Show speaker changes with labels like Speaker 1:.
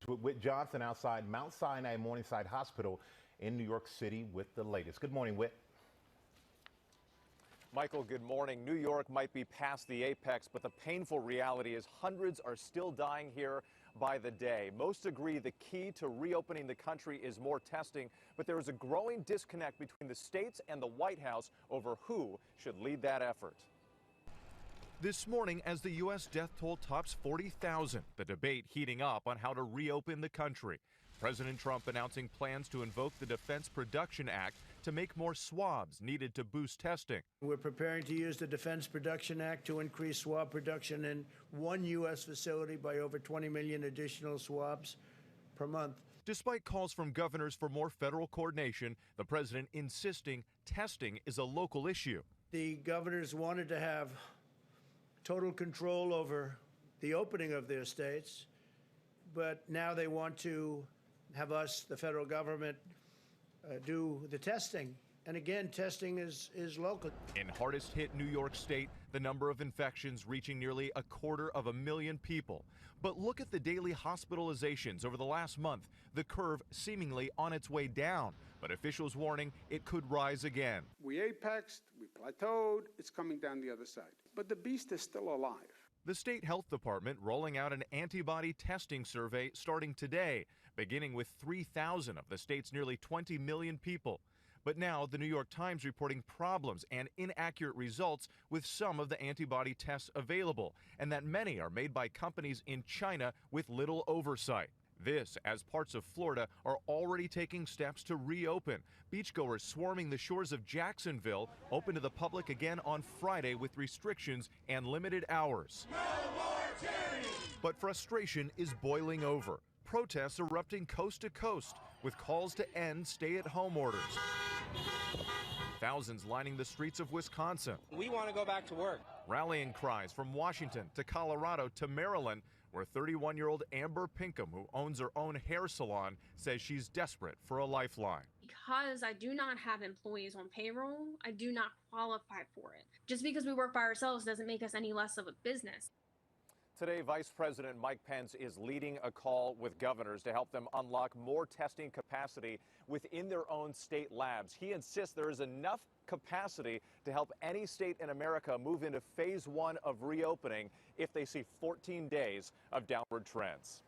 Speaker 1: with Whit Johnson outside Mount Sinai Morningside Hospital in New York City with the latest. Good morning, Whit.
Speaker 2: Michael, good morning. New York might be past the apex, but the painful reality is hundreds are still dying here by the day. Most agree the key to reopening the country is more testing, but there is a growing disconnect between the states and the White House over who should lead that effort.
Speaker 3: This morning, as the U.S. death toll tops 40,000, the debate heating up on how to reopen the country. President Trump announcing plans to invoke the Defense Production Act to make more swabs needed to boost testing.
Speaker 4: We're preparing to use the Defense Production Act to increase swab production in one U.S. facility by over 20 million additional swabs per month.
Speaker 3: Despite calls from governors for more federal coordination, the president insisting testing is a local issue.
Speaker 4: The governors wanted to have total control over the opening of their states, but now they want to have us, the federal government, do the testing. And again, testing is local.
Speaker 3: In hardest hit New York State, the number of infections reaching nearly 250,000 people. But look at the daily hospitalizations over the last month, the curve seemingly on its way down. But officials warning it could rise again.
Speaker 5: We apexed, we plateaued, it's coming down the other side. But the beast is still alive.
Speaker 3: The state health department rolling out an antibody testing survey starting today, beginning with 3,000 of the state's nearly 20 million people. But now the New York Times reporting problems and inaccurate results with some of the antibody tests available, and that many are made by companies in China with little oversight. This as parts of Florida are already taking steps to reopen. Beachgoers swarming the shores of Jacksonville open to the public again on Friday with restrictions and limited hours.
Speaker 6: No more tyranny!
Speaker 3: But frustration is boiling over. Protests erupting coast to coast with calls to end stay-at-home orders. Thousands lining the streets of Wisconsin.
Speaker 7: We want to go back to work.
Speaker 3: Rallying cries from Washington to Colorado to Maryland, where 31-year-old Amber Pinkham, who owns her own hair salon, says she's desperate for a lifeline.
Speaker 8: Because I do not have employees on payroll, I do not qualify for it. Just because we work by ourselves doesn't make us any less of a business.
Speaker 2: Today, Vice President Mike Pence is leading a call with governors to help them unlock more testing capacity within their own state labs. He insists there is enough capacity to help any state in America move into phase 1 of reopening if they see 14 days of downward trends.